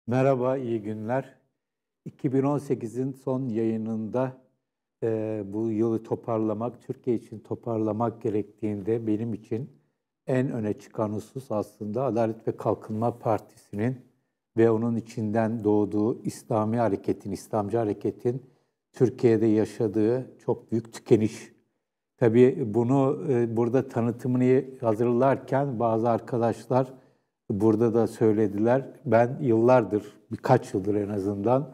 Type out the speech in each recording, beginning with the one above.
Merhaba, iyi günler. 2018'in son yayınında bu yılı toparlamak, Türkiye için toparlamak gerektiğinde benim için en öne çıkan husus aslında Adalet ve Kalkınma Partisi'nin ve onun içinden doğduğu İslami hareketin, İslamcı hareketin Türkiye'de yaşadığı çok büyük tükeniş. Tabii bunu burada tanıtımını hazırlarken bazı arkadaşlar burada da söylediler. Ben yıllardır, birkaç yıldır en azından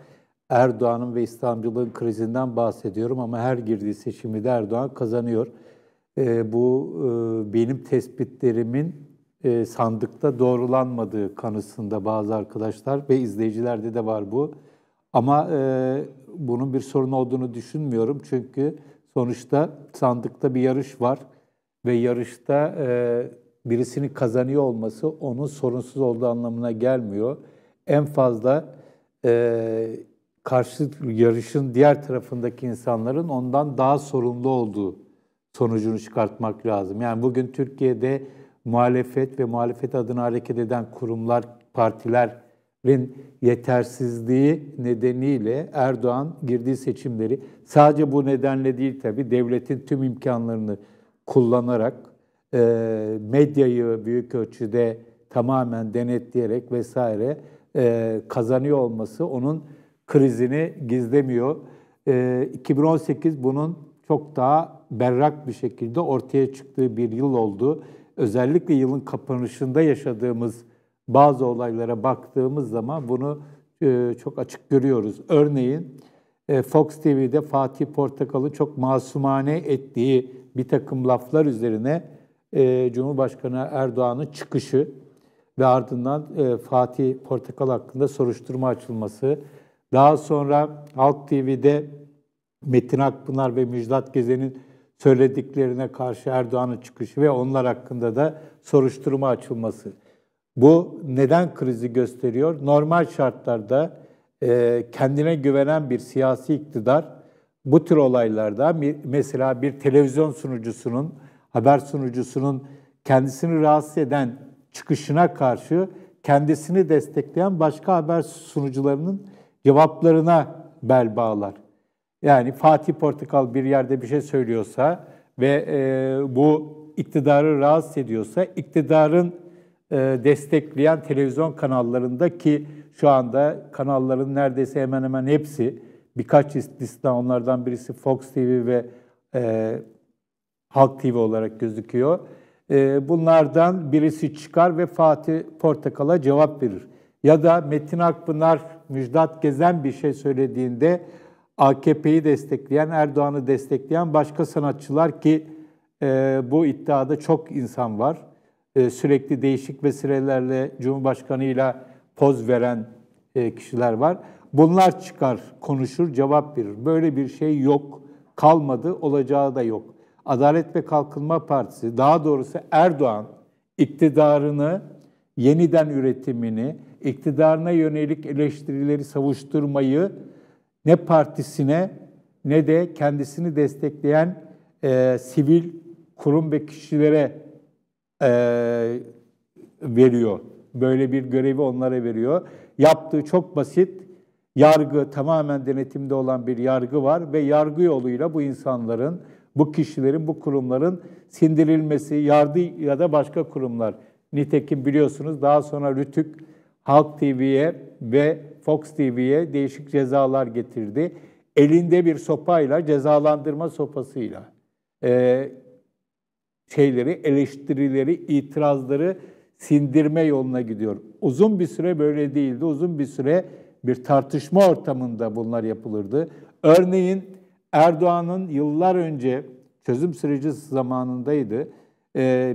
Erdoğan'ın ve İslamcılığın krizinden bahsediyorum ama her girdiği seçimi de Erdoğan kazanıyor. Bu benim tespitlerimin sandıkta doğrulanmadığı kanısında bazı arkadaşlar ve izleyicilerde de var bu. Ama bunun bir sorun olduğunu düşünmüyorum çünkü sonuçta sandıkta bir yarış var ve yarışta birisinin kazanıyor olması onun sorunsuz olduğu anlamına gelmiyor. En fazla karşı yarışın diğer tarafındaki insanların ondan daha sorumlu olduğu sonucunu çıkartmak lazım. Yani bugün Türkiye'de muhalefet ve muhalefet adına hareket eden kurumlar, partilerin yetersizliği nedeniyle Erdoğan girdiği seçimleri sadece bu nedenle değil tabii devletin tüm imkanlarını kullanarak medyayı büyük ölçüde tamamen denetleyerek vesaire kazanıyor olması onun krizini gizlemiyor. 2018 bunun çok daha berrak bir şekilde ortaya çıktığı bir yıl oldu. Özellikle yılın kapanışında yaşadığımız bazı olaylara baktığımız zaman bunu çok açık görüyoruz. Örneğin Fox TV'de Fatih Portakal'ın çok masumane ettiği bir takım laflar üzerine Cumhurbaşkanı Erdoğan'ın çıkışı ve ardından Fatih Portakal hakkında soruşturma açılması. Daha sonra Halk TV'de Metin Akpınar ve Müjdat Gezen'in söylediklerine karşı Erdoğan'ın çıkışı ve onlar hakkında da soruşturma açılması. Bu neden krizi gösteriyor? Normal şartlarda kendine güvenen bir siyasi iktidar bu tür olaylarda mesela bir televizyon sunucusunun, haber sunucusunun kendisini rahatsız eden çıkışına karşı kendisini destekleyen başka haber sunucularının cevaplarına bel bağlar. Yani Fatih Portakal bir yerde bir şey söylüyorsa ve bu iktidarı rahatsız ediyorsa, iktidarın destekleyen televizyon kanallarında ki şu anda kanalların neredeyse hemen hemen hepsi, birkaç istisna onlardan birisi Fox TV ve Halk TV olarak gözüküyor. Bunlardan birisi çıkar ve Fatih Portakal'a cevap verir. Ya da Metin Akpınar, Müjdat Gezen bir şey söylediğinde AKP'yi destekleyen, Erdoğan'ı destekleyen başka sanatçılar ki bu iddiada çok insan var. Sürekli değişik vesilelerle Cumhurbaşkanı'yla poz veren kişiler var. Bunlar çıkar, konuşur, cevap verir. Böyle bir şey yok, kalmadı, olacağı da yok. Adalet ve Kalkınma Partisi, daha doğrusu Erdoğan iktidarını, yeniden üretimini, iktidarına yönelik eleştirileri savuşturmayı ne partisine ne de kendisini destekleyen sivil kurum ve kişilere veriyor. Böyle bir görevi onlara veriyor. Yaptığı çok basit. Yargı, tamamen denetimde olan bir yargı var ve yargı yoluyla bu insanların, bu kişilerin, bu kurumların sindirilmesi, yargı ya da başka kurumlar. Nitekim biliyorsunuz daha sonra Rütük, Halk TV'ye ve Fox TV'ye değişik cezalar getirdi. Elinde bir sopayla, cezalandırma sopasıyla eleştirileri, itirazları sindirme yoluna gidiyor. Uzun bir süre böyle değildi. Uzun bir süre bir tartışma ortamında bunlar yapılırdı. Örneğin Erdoğan'ın yıllar önce çözüm süreci zamanındaydı.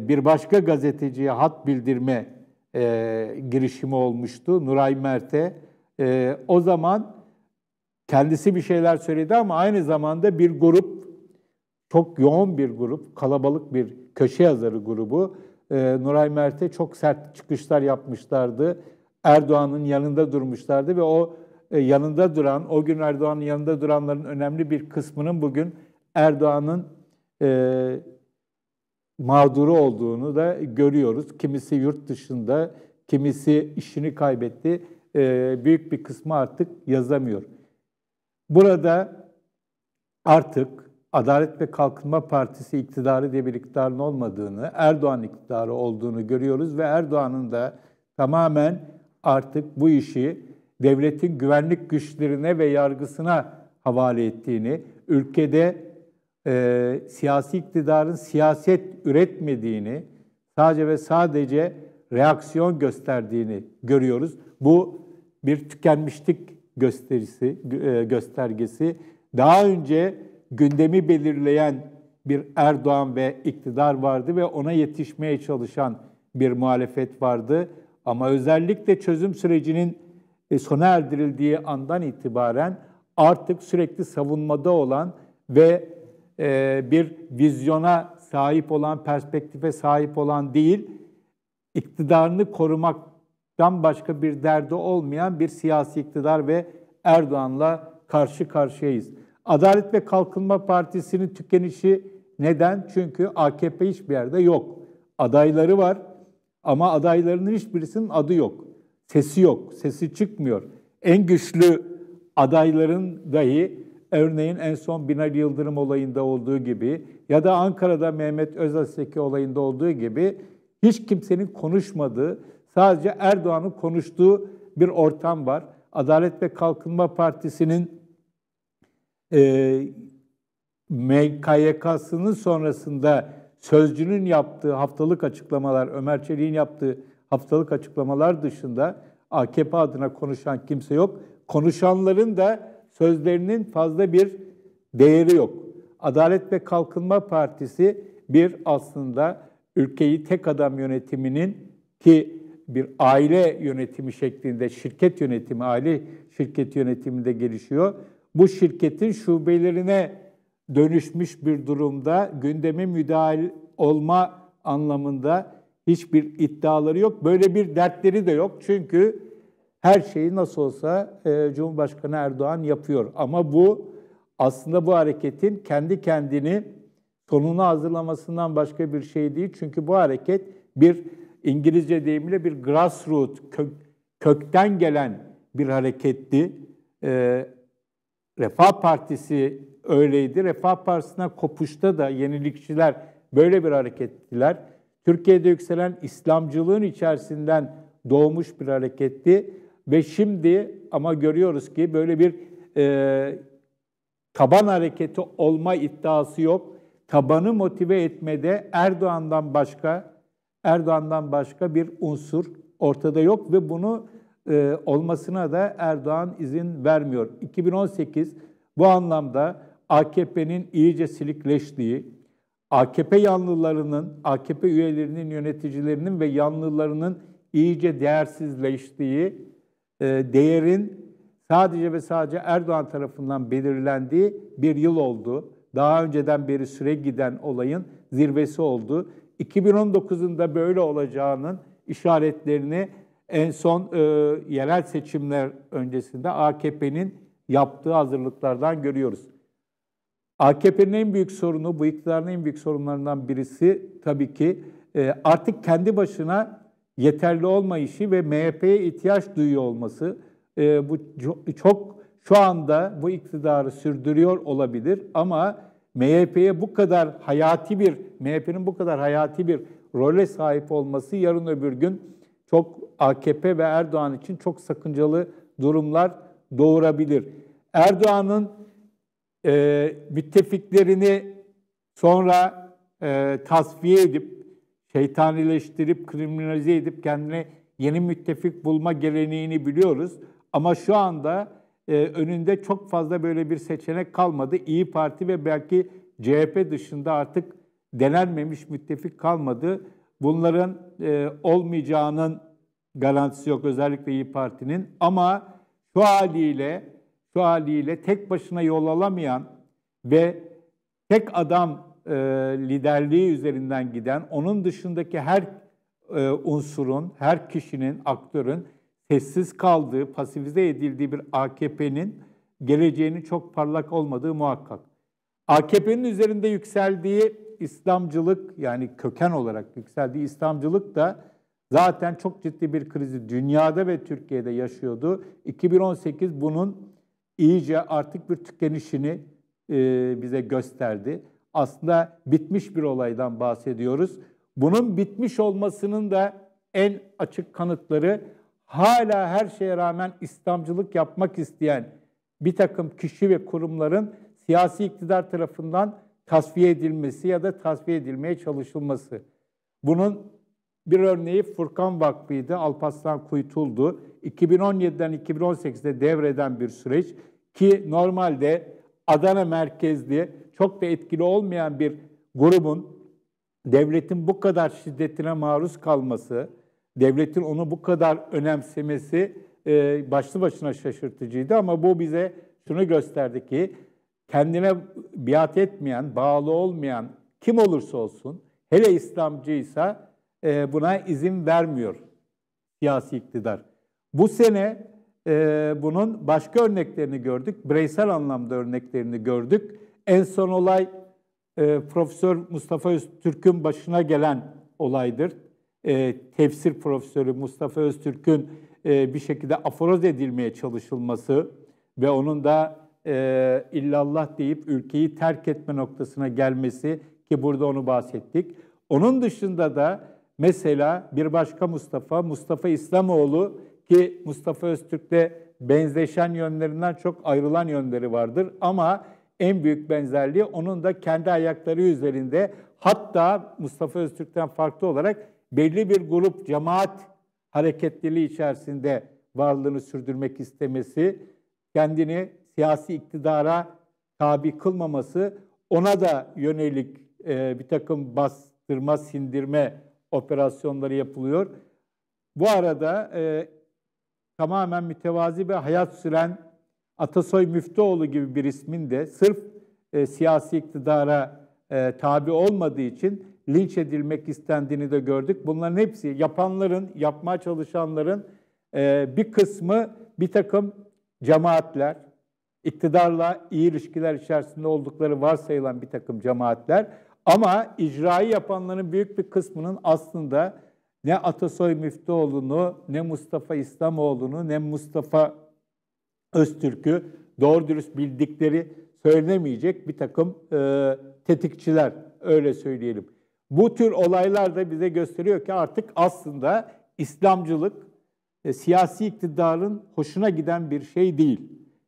Bir başka gazeteciye hat bildirme girişimi olmuştu. Nuray Mert'e. O zaman kendisi bir şeyler söyledi ama aynı zamanda bir grup, çok yoğun bir grup, kalabalık bir köşe yazarı grubu Nuray Mert'e çok sert çıkışlar yapmışlardı. Erdoğan'ın yanında durmuşlardı ve o yanında duran, o gün Erdoğan'ın yanında duranların önemli bir kısmının bugün Erdoğan'ın mağduru olduğunu da görüyoruz. Kimisi yurt dışında, kimisi işini kaybetti. büyük bir kısmı artık yazamıyor. Burada artık Adalet ve Kalkınma Partisi iktidarı diye bir iktidarın olmadığını, Erdoğan iktidarı olduğunu görüyoruz ve Erdoğan'ın da tamamen artık bu işi devletin güvenlik güçlerine ve yargısına havale ettiğini, ülkede siyasi iktidarın siyaset üretmediğini, sadece ve sadece reaksiyon gösterdiğini görüyoruz. Bu bir tükenmişlik göstergesi. Daha önce gündemi belirleyen bir Erdoğan ve iktidar vardı ve ona yetişmeye çalışan bir muhalefet vardı. Ama özellikle çözüm sürecinin sona erdirildiği andan itibaren artık sürekli savunmada olan ve bir vizyona sahip olan, perspektife sahip olan değil, iktidarını korumaktan başka bir derdi olmayan bir siyasi iktidar ve Erdoğan'la karşı karşıyayız. Adalet ve Kalkınma Partisi'nin tükenişi neden? Çünkü AKP hiçbir yerde yok. Adayları var ama adaylarının hiçbirisinin adı yok. Sesi yok, sesi çıkmıyor. En güçlü adayların dahi örneğin en son Binali Yıldırım olayında olduğu gibi ya da Ankara'da Mehmet Özaseki olayında olduğu gibi hiç kimsenin konuşmadığı, sadece Erdoğan'ın konuştuğu bir ortam var. Adalet ve Kalkınma Partisi'nin KYK'sının sonrasında Sözcü'nün yaptığı haftalık açıklamalar, Ömer Çelik'in yaptığı haftalık açıklamalar dışında AKP adına konuşan kimse yok. Konuşanların da sözlerinin fazla bir değeri yok. Adalet ve Kalkınma Partisi bir aslında ülkeyi tek adam yönetiminin ki bir aile yönetimi şeklinde şirket yönetimi, aile şirket yönetiminde gelişiyor. Bu şirketin şubelerine dönüşmüş bir durumda gündeme müdahil olma anlamında hiçbir iddiaları yok. Böyle bir dertleri de yok. Çünkü her şeyi nasıl olsa Cumhurbaşkanı Erdoğan yapıyor. Ama bu aslında bu hareketin kendi kendini sonuna hazırlamasından başka bir şey değil. Çünkü bu hareket bir İngilizce deyimiyle bir grassroots, kökten gelen bir hareketti. Refah Partisi öyleydi. Refah Partisi'nden kopuşta da yenilikçiler böyle bir harekettiler. Türkiye'de yükselen İslamcılığın içerisinden doğmuş bir hareketti. Ve şimdi ama görüyoruz ki böyle bir taban hareketi olma iddiası yok. Tabanı motive etmede Erdoğan'dan başka bir unsur ortada yok ve bunu olmasına da Erdoğan izin vermiyor. 2018 bu anlamda AKP'nin iyice silikleştiği, AKP yanlılarının, AKP üyelerinin, yöneticilerinin ve yanlılarının iyice değersizleştiği, değerin sadece ve sadece Erdoğan tarafından belirlendiği bir yıl oldu. Daha önceden beri süre giden olayın zirvesi oldu. 2019'un da böyle olacağının işaretlerini en son yerel seçimler öncesinde AKP'nin yaptığı hazırlıklardan görüyoruz. AKP'nin en büyük sorunu, bu iktidarın en büyük sorunlarından birisi tabii ki artık kendi başına yeterli olmayışı ve MHP'ye ihtiyaç duyuyor olması. Bu çok şu anda bu iktidarı sürdürüyor olabilir ama MHP'nin bu kadar hayati bir role sahip olması yarın öbür gün çok AKP ve Erdoğan için çok sakıncalı durumlar doğurabilir. Erdoğan'ın müttefiklerini sonra tasfiye edip, şeytanileştirip, kriminalize edip kendine yeni müttefik bulma geleneğini biliyoruz. Ama şu anda önünde çok fazla böyle bir seçenek kalmadı. İYİ Parti ve belki CHP dışında artık denenmemiş müttefik kalmadı. Bunların olmayacağının garantisi yok özellikle İYİ Parti'nin. Ama şu haliyle tek başına yol alamayan ve tek adam liderliği üzerinden giden, onun dışındaki her unsurun, her kişinin, aktörün sessiz kaldığı, pasifize edildiği bir AKP'nin geleceğinin çok parlak olmadığı muhakkak. AKP'nin üzerinde yükseldiği İslamcılık, yani köken olarak yükseldiği İslamcılık da zaten çok ciddi bir krizi dünyada ve Türkiye'de yaşıyordu. 2018 bunun iyice artık bir tükenişini bize gösterdi. Aslında bitmiş bir olaydan bahsediyoruz. Bunun bitmiş olmasının da en açık kanıtları hala her şeye rağmen İslamcılık yapmak isteyen bir takım kişi ve kurumların siyasi iktidar tarafından tasfiye edilmesi ya da tasfiye edilmeye çalışılması. Bunun bir örneği Furkan Vakfı'ydı, Alparslan Kuytul'du. 2017'den 2018'de devreden bir süreç ki normalde Adana merkezli çok da etkili olmayan bir grubun devletin bu kadar şiddetine maruz kalması, devletin onu bu kadar önemsemesi başlı başına şaşırtıcıydı. Ama bu bize şunu gösterdi ki kendine biat etmeyen, bağlı olmayan kim olursa olsun, hele İslamcıysa buna izin vermiyor siyasi iktidar. Bu sene bunun başka örneklerini gördük, bireysel anlamda örneklerini gördük. En son olay Profesör Mustafa Öztürk'ün başına gelen olaydır. Tefsir profesörü Mustafa Öztürk'ün bir şekilde aforoz edilmeye çalışılması ve onun da illallah deyip ülkeyi terk etme noktasına gelmesi ki burada onu bahsettik. Onun dışında da mesela bir başka Mustafa İslamoğlu ki Mustafa Öztürk'le benzeşen yönlerinden çok ayrılan yönleri vardır ama en büyük benzerliği onun da kendi ayakları üzerinde, hatta Mustafa Öztürk'ten farklı olarak belli bir grup cemaat hareketliliği içerisinde varlığını sürdürmek istemesi, kendini siyasi iktidara tabi kılmaması, ona da yönelik bir takım bastırma, sindirme operasyonları yapılıyor. Bu arada tamamen mütevazi ve hayat süren Atasoy Müftüoğlu gibi bir ismin de sırf siyasi iktidara tabi olmadığı için linç edilmek istendiğini de gördük. Bunların hepsi yapanların, yapmaya çalışanların bir kısmı bir takım cemaatler, iktidarla iyi ilişkiler içerisinde oldukları varsayılan bir takım cemaatler. Ama icrayı yapanların büyük bir kısmının aslında ne Atasoy Müftüoğlu'nu, ne Mustafa İslamoğlu'nu, ne Mustafa Öztürk'ü doğru dürüst bildikleri söylenemeyecek bir takım tetikçiler, öyle söyleyelim. Bu tür olaylar da bize gösteriyor ki artık aslında İslamcılık siyasi iktidarın hoşuna giden bir şey değil.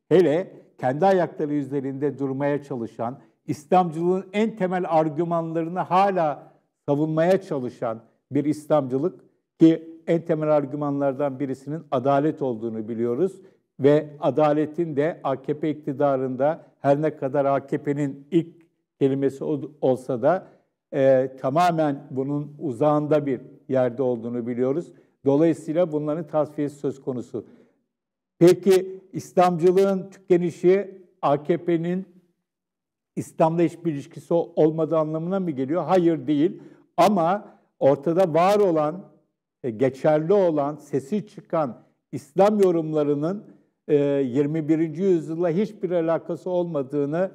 Hele kendi ayakları üzerinde durmaya çalışan, İslamcılığın en temel argümanlarını hala savunmaya çalışan bir İslamcılık ki en temel argümanlardan birisinin adalet olduğunu biliyoruz. Ve adaletin de AKP iktidarında her ne kadar AKP'nin ilk kelimesi olsa da tamamen bunun uzağında bir yerde olduğunu biliyoruz. Dolayısıyla bunların tasfiyesi söz konusu. Peki İslamcılığın tükenişi AKP'nin İslam'la hiçbir ilişkisi olmadığı anlamına mı geliyor? Hayır, değil. Ama ortada var olan, geçerli olan, sesi çıkan İslam yorumlarının 21. yüzyılla hiçbir alakası olmadığını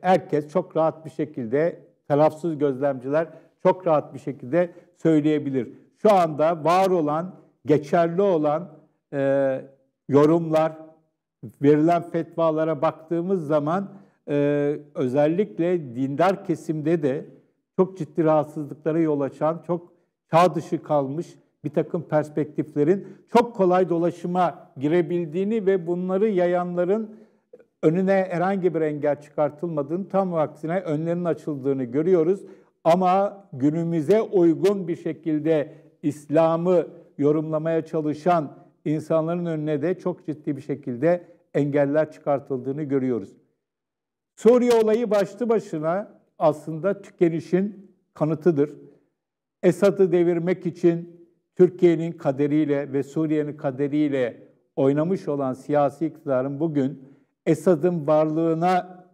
herkes çok rahat bir şekilde, tarafsız gözlemciler çok rahat bir şekilde söyleyebilir. Şu anda var olan, geçerli olan yorumlar, verilen fetvalara baktığımız zaman özellikle dindar kesimde de çok ciddi rahatsızlıklara yol açan, çok çağ dışı kalmış bir takım perspektiflerin çok kolay dolaşıma girebildiğini ve bunları yayanların önüne herhangi bir engel çıkartılmadığını, tam aksine önlerinin açıldığını görüyoruz. Ama günümüze uygun bir şekilde İslam'ı yorumlamaya çalışan insanların önüne de çok ciddi bir şekilde engeller çıkartıldığını görüyoruz. Suriye olayı başlı başına aslında tükenişin kanıtıdır. Esad'ı devirmek için Türkiye'nin kaderiyle ve Suriye'nin kaderiyle oynamış olan siyasi iktidarın bugün Esad'ın varlığına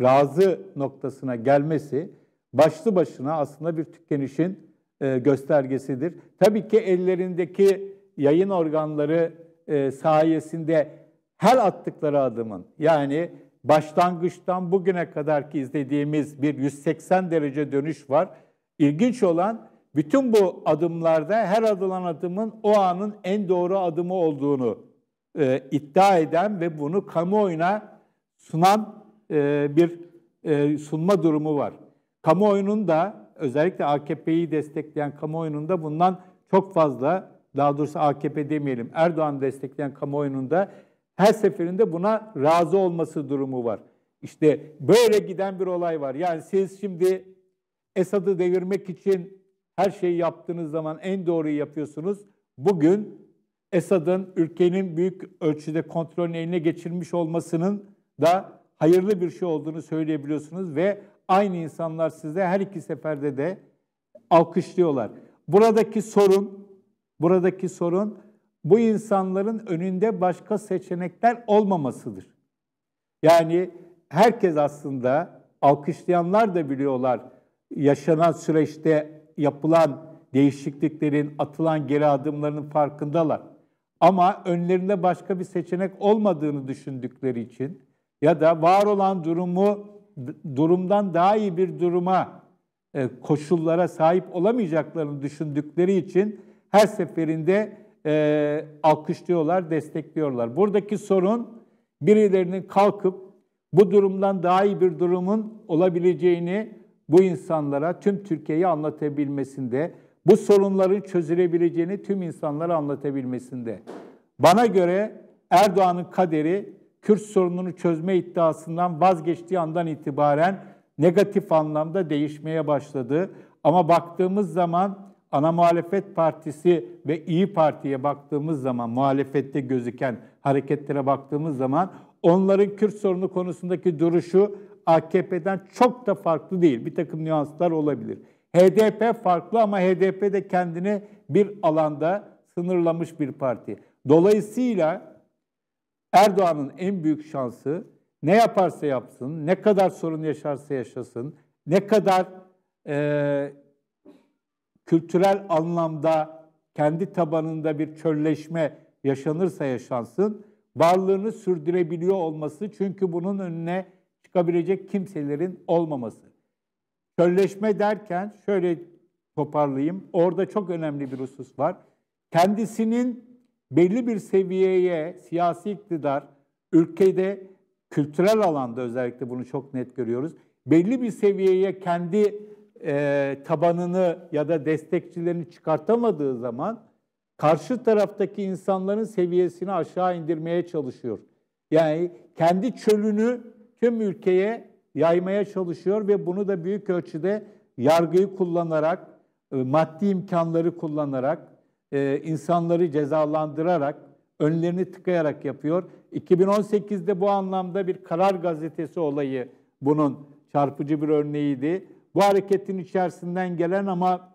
razı noktasına gelmesi başlı başına aslında bir tükenişin göstergesidir. Tabii ki ellerindeki yayın organları sayesinde her attıkları adımın, yani başlangıçtan bugüne kadarki izlediğimiz bir 180 derece dönüş var. İlginç olan bütün bu adımlarda her atılan adımın o anın en doğru adımı olduğunu iddia eden ve bunu kamuoyuna sunan bir sunma durumu var. Kamuoyunun da özellikle AKP'yi destekleyen kamuoyunun da bundan çok fazla, daha doğrusu AKP demeyelim, Erdoğan'ı destekleyen kamuoyunun da her seferinde buna razı olması durumu var. İşte böyle giden bir olay var. Yani siz şimdi Esad'ı devirmek için her şeyi yaptığınız zaman en doğruyu yapıyorsunuz. Bugün Esad'ın ülkenin büyük ölçüde kontrolünü eline geçirmiş olmasının da hayırlı bir şey olduğunu söyleyebiliyorsunuz ve aynı insanlar size her iki seferde de alkışlıyorlar. Buradaki sorun bu insanların önünde başka seçenekler olmamasıdır. Yani herkes aslında, alkışlayanlar da biliyorlar, yaşanan süreçte yapılan değişikliklerin, atılan geri adımlarının farkındalar. Ama önlerinde başka bir seçenek olmadığını düşündükleri için ya da var olan durumdan daha iyi bir duruma, koşullara sahip olamayacaklarını düşündükleri için her seferinde alkışlıyorlar, destekliyorlar. Buradaki sorun birilerinin kalkıp bu durumdan daha iyi bir durumun olabileceğini bu insanlara, tüm Türkiye'yi anlatabilmesinde, bu sorunların çözülebileceğini tüm insanlara anlatabilmesinde. Bana göre Erdoğan'ın kaderi Kürt sorununu çözme iddiasından vazgeçtiği andan itibaren negatif anlamda değişmeye başladı. Ama baktığımız zaman ana muhalefet partisi ve İYİ Parti'ye baktığımız zaman, muhalefette gözüken hareketlere baktığımız zaman onların Kürt sorunu konusundaki duruşu AKP'den çok da farklı değil. Bir takım nüanslar olabilir. HDP farklı ama HDP de kendini bir alanda sınırlamış bir parti. Dolayısıyla Erdoğan'ın en büyük şansı ne yaparsa yapsın, ne kadar sorun yaşarsa yaşasın, ne kadar kültürel anlamda kendi tabanında bir çölleşme yaşanırsa yaşansın, varlığını sürdürebiliyor olması, çünkü bunun önüne çıkabilecek kimselerin olmaması. Çölleşme derken şöyle toparlayayım, orada çok önemli bir husus var. Kendisinin belli bir seviyeye siyasi iktidar, ülkede kültürel alanda özellikle bunu çok net görüyoruz. Belli bir seviyeye kendi tabanını ya da destekçilerini çıkartamadığı zaman karşı taraftaki insanların seviyesini aşağı indirmeye çalışıyor. Yani kendi çölünü tüm ülkeye yaymaya çalışıyor ve bunu da büyük ölçüde yargıyı kullanarak, maddi imkanları kullanarak, insanları cezalandırarak, önlerini tıkayarak yapıyor. 2018'de bu anlamda bir Karar Gazetesi olayı bunun çarpıcı bir örneğiydi. Bu hareketin içerisinden gelen ama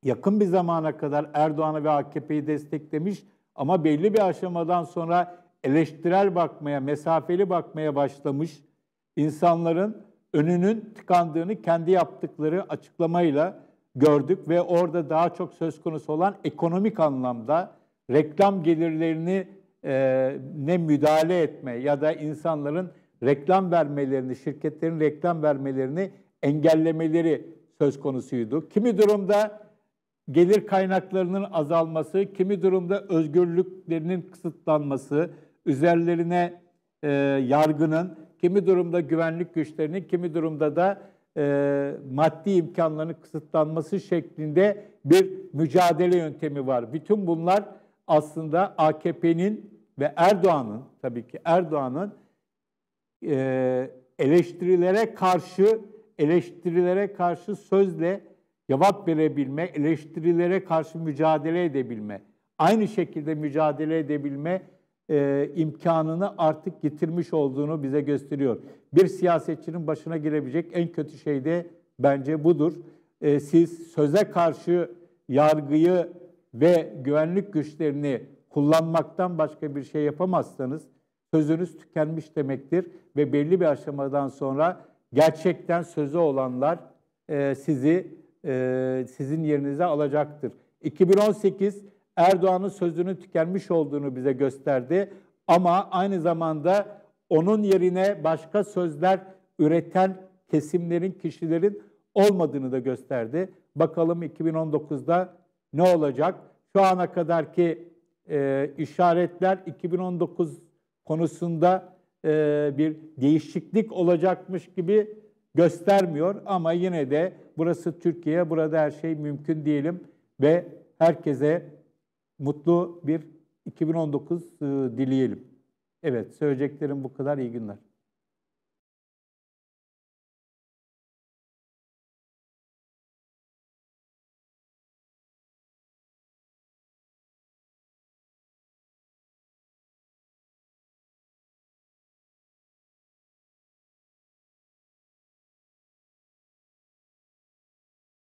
yakın bir zamana kadar Erdoğan'ı ve AKP'yi desteklemiş ama belli bir aşamadan sonra eleştirel bakmaya, mesafeli bakmaya başlamış insanların önünün tıkandığını kendi yaptıkları açıklamayla gördük ve orada daha çok söz konusu olan ekonomik anlamda reklam gelirlerini ne müdahale etme ya da insanların reklam vermelerini, şirketlerin reklam vermelerini engellemeleri söz konusuydu. Kimi durumda gelir kaynaklarının azalması, kimi durumda özgürlüklerinin kısıtlanması, üzerlerine yargının, kimi durumda güvenlik güçlerinin, kimi durumda da maddi imkanların kısıtlanması şeklinde bir mücadele yöntemi var. Bütün bunlar aslında AKP'nin ve Erdoğan'ın, tabii ki Erdoğan'ın eleştirilere karşı sözle cevap verebilme, eleştirilere karşı mücadele edebilme, aynı şekilde mücadele edebilme imkanını artık yitirmiş olduğunu bize gösteriyor. Bir siyasetçinin başına gelebilecek en kötü şey de bence budur. Siz söze karşı yargıyı ve güvenlik güçlerini kullanmaktan başka bir şey yapamazsanız sözünüz tükenmiş demektir ve belli bir aşamadan sonra gerçekten sözü olanlar sizin yerinize alacaktır. 2018 Erdoğan'ın sözünün tükenmiş olduğunu bize gösterdi ama aynı zamanda onun yerine başka sözler üreten kesimlerin, kişilerin olmadığını da gösterdi. Bakalım 2019'da ne olacak? Şu ana kadarki işaretler 2019 konusunda bir değişiklik olacakmış gibi göstermiyor. Ama yine de burası Türkiye, burada her şey mümkün diyelim ve herkese mutlu bir 2019 dileyelim. Evet, söyleyeceklerim bu kadar. İyi günler.